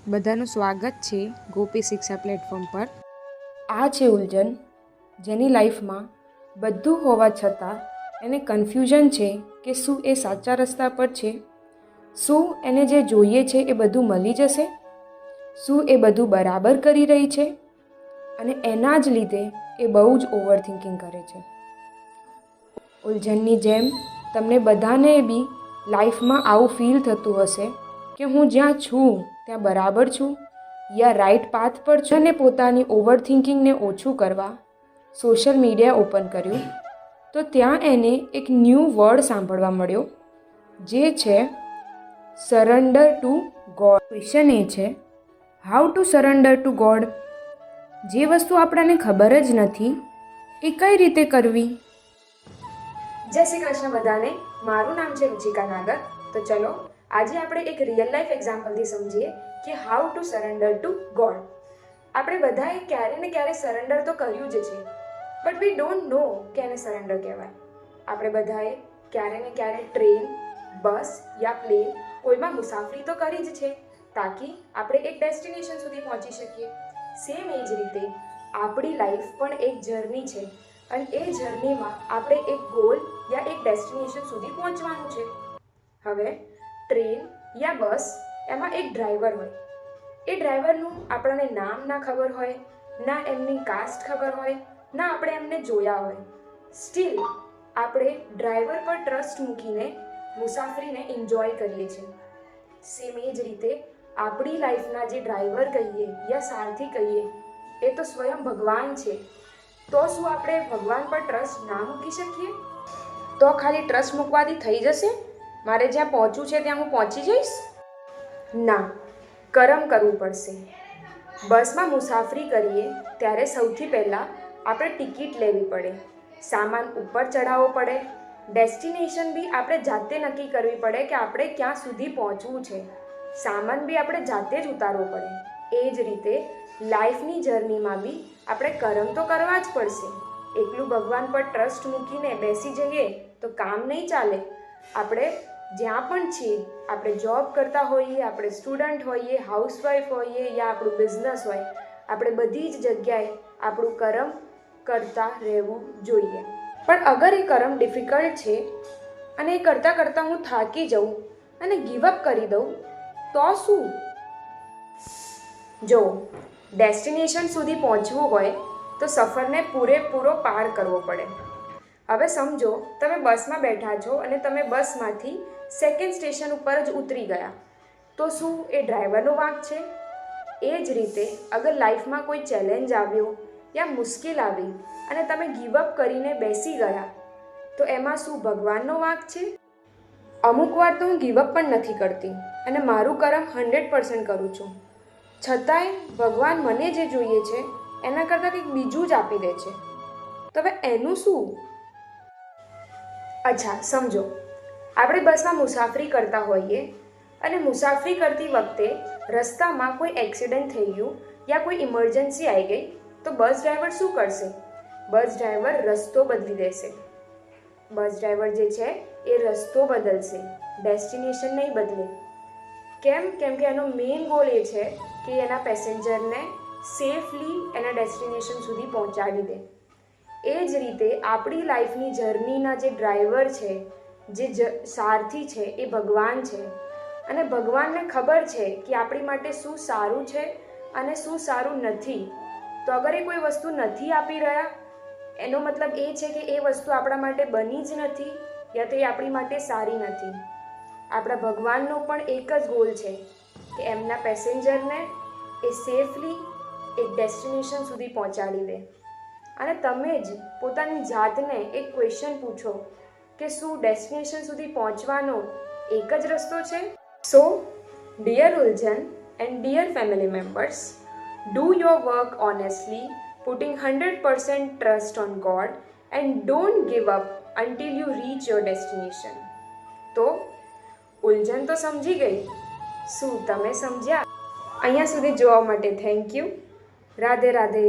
બધાનું સ્વાગત છે ગોપી શિક્ષા પ્લેટફોર્મ પર। આ છે ઉલઝન, જેની લાઈફમાં બધું હોવા છતાં એને કન્ફ્યુઝન છે કે શું એ સાચા રસ્તા પર છે, શું એને જે જોઈએ છે એ બધું મળી જશે, શું એ બધું બરાબર કરી રહી છે, અને એના જ લીધે એ બહુ જ ઓવરથિંકિંગ કરે છે। ઉલઝનની જેમ તમને બધાને બી લાઈફમાં આવું ફીલ થતું હશે કે હું જ્યાં છું ત્યાં બરાબર છું યા રાઈટ પાથ પર છું। અને પોતાની ઓવરથિંકિંગને ઓછું કરવા સોશિયલ મીડિયા ઓપન કર્યું તો ત્યાં એને એક ન્યૂ વર્ડ સાંભળવા મળ્યો, જે છે સરેન્ડર ટુ ગોડ। ક્વેશ્ચન એ છે, how to surrender two God? જે વસ્તુ આપણને ખબર જ નથી એ કઈ રીતે કરવી? જય શ્રી કૃષ્ણ બધાને, મારું નામ છે રુચિકા નાગર। તો ચલો આજે આપણે એક રિયલ લાઈફ એક્ઝામ્પલથી સમજીએ કે how to surrender two God. આપણે બધાએ ક્યારે ને ક્યારે સરેન્ડર તો કર્યું જ છે, બટ વી ડોન્ટ નો કે એને સરેન્ડર કહેવાય। આપણે બધાએ ક્યારે ને ક્યારે ટ્રેન, બસ યા પ્લેન કોઈમાં મુસાફરી તો કરી જ છે તાકી આપણે એક ડેસ્ટિનેશન સુધી પહોંચી શકીએ। સેમ એ જ રીતે આપણી લાઈફ પણ એક જર્ની છે અને એ જર્નીમાં આપણે એક ગોલ યા એક ડેસ્ટિનેશન સુધી પહોંચવાનું છે। હવે ટ્રેન યા બસ એમાં એક ડ્રાઈવર હોય, એ ડ્રાઈવરનું આપણને નામ ના ખબર હોય, ના એમની કાસ્ટ ખબર હોય, ના આપણે એમને જોયા હોય, સ્ટીલ આપણે ડ્રાઈવર પર ટ્રસ્ટ મૂકીને મુસાફરીને એન્જોય કરીએ છીએ। સેમ એ જ રીતે આપણી લાઈફના જે ડ્રાઈવર કહીએ યા સારથી કહીએ એ તો સ્વયં ભગવાન છે। તો શું આપણે ભગવાન પર ટ્રસ્ટ ના મૂકી શકીએ? તો ખાલી ટ્રસ્ટ મૂકવાથી થઈ જશે? મારે જ્યાં પહોંચવું છે ત્યાં હું પહોંચી જઈશ? ના, કરમ કરવું પડશે। બસમાં મુસાફરી કરીએ ત્યારે સૌથી પહેલાં આપણે ટિકિટ લેવી પડે, સામાન ઉપર ચડાવવો પડે, ડેસ્ટિનેશન બી આપણે જાતે નક્કી કરવી પડે કે આપણે ક્યાં સુધી પહોંચવું છે, સામાન બી આપણે જાતે જ ઉતારવો પડે। એ જ રીતે લાઈફની જર્નીમાં બી આપણે કરમ તો કરવા જ પડશે। એકલું ભગવાન પર ટ્રસ્ટ મૂકીને બેસી જઈએ તો કામ નહીં ચાલે। આપણે જ્યાં પણ છીએ, આપણે જોબ કરતા હોઈએ, આપણે સ્ટુડન્ટ હોઈએ, હાઉસવાઈફ હોઈએ યા આપણું બિઝનેસ હોય, આપણે બધી જ જગ્યાએ આપણું કરમ કરતા રહેવું જોઈએ। પણ અગર એ કરમ ડિફિકલ્ટ છે અને એ કરતાં કરતાં હું થાકી જાઉં અને ગીવઅપ કરી દઉં તો શું? જો ડેસ્ટિનેશન સુધી પહોંચવું હોય તો સફરને પૂરેપૂરો પાર કરવો પડે। હવે સમજો તમે બસમાં બેઠા છો અને તમે બસમાંથી સેકન્ડ સ્ટેશન ઉપર જ ઉતરી ગયા, તો શું એ ડ્રાઈવરનો વાંક છે? એ જ રીતે અગર લાઈફમાં કોઈ ચેલેન્જ આવ્યો યા મુશ્કેલ આવી અને તમે ગીવઅપ કરીને બેસી ગયા તો એમાં શું ભગવાનનો વાંક છે? અમુક વાર તો હું ગીવઅપ પણ નથી કરતી અને મારું કરમ 100% કરું છું, છતાંય ભગવાન મને જે જોઈએ છે એના કરતાં કંઈક બીજું જ આપી દે છે। તો હવે એનું શું? અચ્છા સમજો, આપણે બસમાં મુસાફરી કરતા હોઈએ અને મુસાફરી કરતી વખતે રસ્તામાં કોઈ એક્સિડન્ટ થઈ ગયું યા કોઈ ઇમરજન્સી આવી ગઈ તો બસ ડ્રાઈવર શું કરશે? બસ ડ્રાઈવર રસ્તો બદલી દેશે। બસ ડ્રાઈવર જે છે એ રસ્તો બદલશે, ડેસ્ટિનેશન નહીં બદલે। કેમ? કેમ કે એનો મેઇન ગોલ એ છે કે એના પેસેન્જરને સેફલી એના ડેસ્ટિનેશન સુધી પહોંચાડી દે। એ જ રીતે આપણી લાઈફની જર્નીના જે ડ્રાઈવર છે, જે સારથી છે, એ ભગવાન છે અને ભગવાનને ખબર છે કે આપણી માટે શું સારું છે અને શું સારું નથી। તો અગર એ કોઈ વસ્તુ નથી આપી રહ્યા એનો મતલબ એ છે કે એ વસ્તુ આપણા માટે બની જ નથી યા તો એ આપણી માટે સારી નથી। આપણા ભગવાનનો પણ એક જ ગોલ છે કે એમના પેસેન્જરને એ સેફલી એક ડેસ્ટિનેશન સુધી પહોંચાડી દે। અને તમે જ પોતાની જાતને એક ક્વેશ્ચન પૂછો કે શું ડેસ્ટિનેશન સુધી પહોંચવાનો એક જ રસ્તો છે? So dear Uljhan and dear family members, do your work honestly, putting 100% trust on God and don't give up until you reach your destination। તો ઉલઝન તો સમજી ગઈ, શું તમે સમજ્યા? અહીંયા સુધી જોવા માટે થેન્ક યુ। રાધે રાધે।